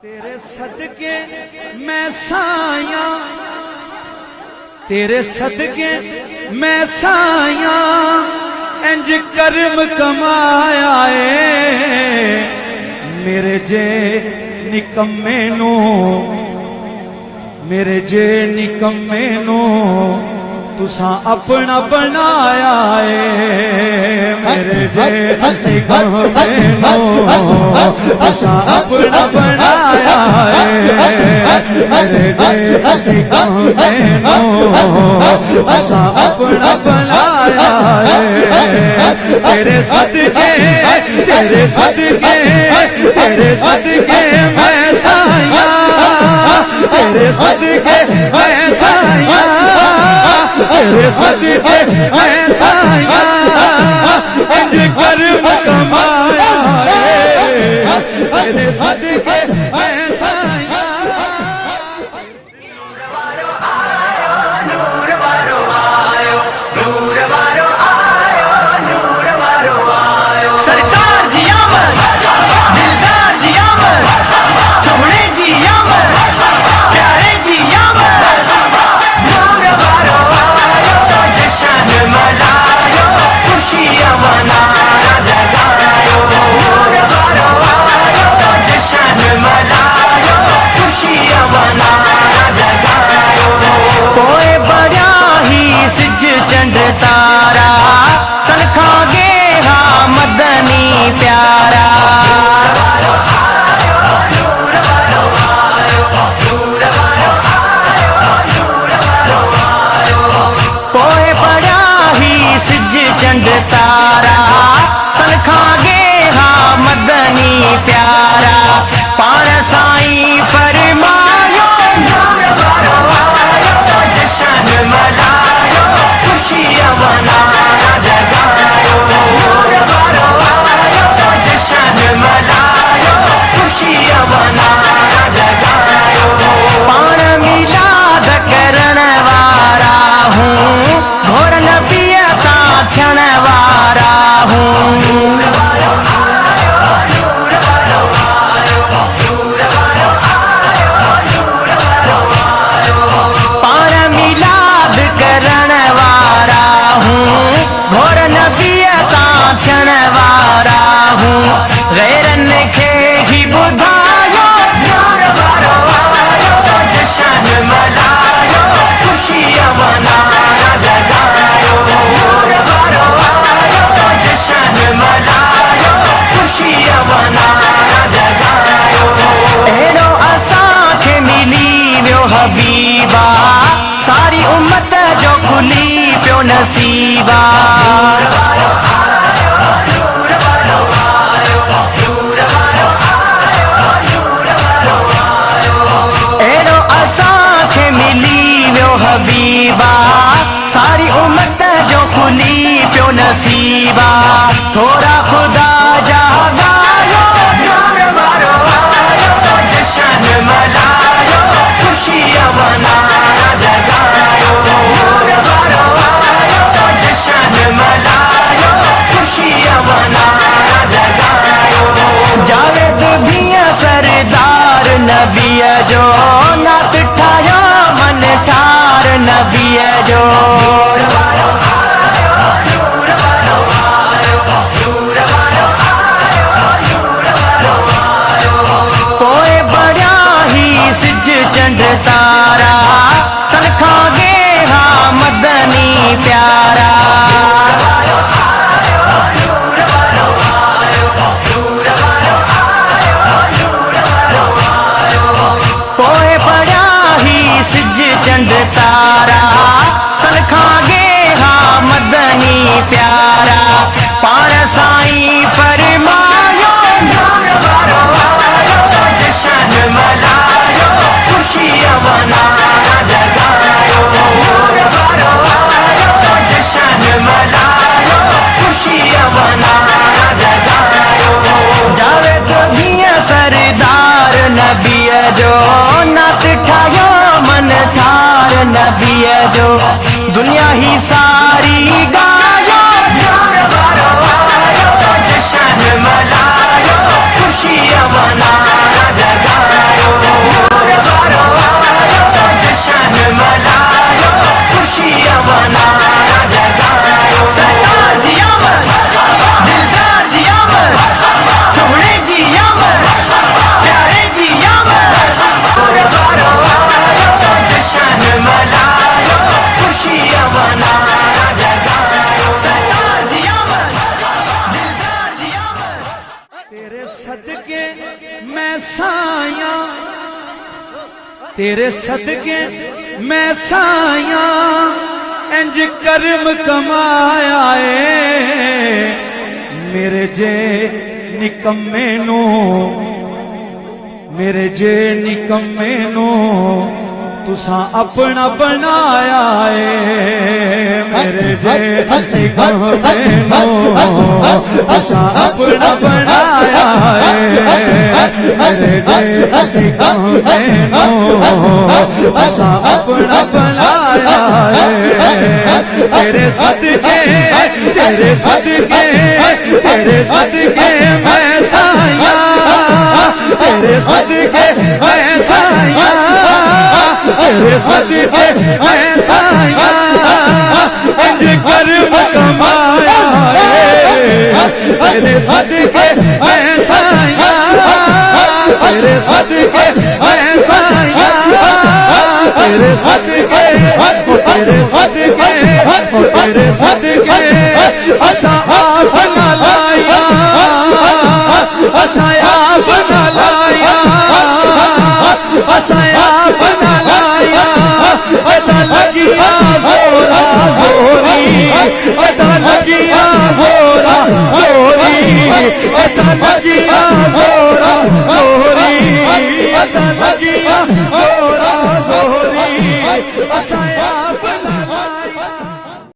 तेरे सदके मैं साया, तेरे सदके मैं साया, इंज कर्म कमाया है मेरे जे निकम्मे नू, मेरे जे निकम्मे नू तुसा अपना बनाया है। मेरे जे निकम्मे नू तुसा अपना बनाया है। मेरे जे निकम्मे नू तुसा अपना बनाया है। तेरे सदके तेरे सदके तेरे सदके मैं साया, तेरे सदके मैं साया, तेरे सदके मैं साया, इंज कर्म कमाया है। तेरे सदके मैं साया। नूर वारो आयो, नूर वारो आयो, नूर वारो आयो, नूर वारो आयो। सरकार जी आमद, दिलदार जी आमद, सोहणे जी आमद, प्यारे जी आमद। नूर वारो आयो तो जश्न मनायो, खुशियां मनाना जगायो। नूर वारो आयो तो जश्न मनायो, खुशियां मनाना जगायो। कोई बड़ा ही सिज चंड तारा, तनखा गेहा मदनी प्यारा। नूर वारो आयो, नूर वारो आयो, नूर वारो आयो। कोई बड़ा ही सिज चंड तारा, तनखा गेहा मदनी प्यारा। पाण साईं फरमायो, नूर वारो आयो तो जश्न मनायो, खुशियां मनाना जगायो। नूर वारो आयो तो जश्न मनायो, खुशियां मनाना जगायो। पाण मिलाद करण वारा हूँ, घोर नबी ता थियण वारा हूँ। नूर वारो आयो, नूर वारो आयो, नूर वारो आयो, नूर वारो आयो। पाण मिलाद करण वारा हूँ, घोर नबी ता थियण वारा हूँ। गैरन खे ही ॿुधायो, नूर वारो आयो तो जश्न मनायो, खुशियां मनाना जगायो। नूर वारो आयो तो जश्न मनायो, खुशियां मनाना जगायो। अहिड़ो असांखे मिली वियो हबीबा, सारी उम्मत जो खुली पियो नसीबा। नूर वारो आयो, नूर वारो आयो, नूर वारो आयो, नूर वारो आयो। अहिड़ो असांखे मिली वियो हबीबा, सारी उम्मत जो खुली पियो नसीबा। थोरा ख़ुदा जा गायो, नूर वारो आयो तो जश्न मनायो, खुशियां मनाना जगायो। नूर वारो आयो तो जश्न मनायो, खुशियां मनाना जगायो। जावेद भीअ सरदार नबीअ जो, नात ठाहियो मन ठार नबीअ जो। नूर वारो आयो, नूर वारो आयो, नूर वारो आयो, नूर वारो आयो। पोइ बड़ा ही सिज चंड तारा, तनखा गेहा मदनी प्यारा। नूर वारो आयो, नूर वारो आयो, नूर वारो आयो, नूर वारो आयो। पोइ बड़ा ही सिज चंड तारा, तनखा गेहा मदनी प्यारा। पाण साईं फरमायो, नूर वारो आयो तो जश्न मनायो, खुशियां मनाना जगायो। नूर वारो आयो तो जश्न मनायो, खुशियां मनाना जगायो। जावेद भीअ सरदार नबीअ जो, नात ठाहियो मन ठार नबीअ जो। दुनिया ही सारी गायो, नूर वारो आयो तो जश्न मनायो, खुशियां मनाना जगायो। साया तेरे सदके मैं साया इंज कर्म कमाया है मेरे जे निकम्मे नू मेरे जे निकम्मे नू तुसा अपना बनाया है मेरे जे निकम्मे नू तुसा अपना बनाया है मेरे जे निकम्मे नू तुसा अपना बनाया है तेरे सदके तेरे सदके तेरे सदके मैं साया तेरे सदके मैं साया तेरे सदके मैं साया इंज कर्म कमाया है तेरे सदके मैं साया तेरे सदके मैं साया तेरे सदके तेरे सदके तेरे सदके असा आप न लाया असा आप न लाया असा आप न लाया अदा लगिया जोरा जोरी अदा लगिया जोरा जोरी अदा लगिया जोरा जोरी अदा लगिया जोरा जोरी असा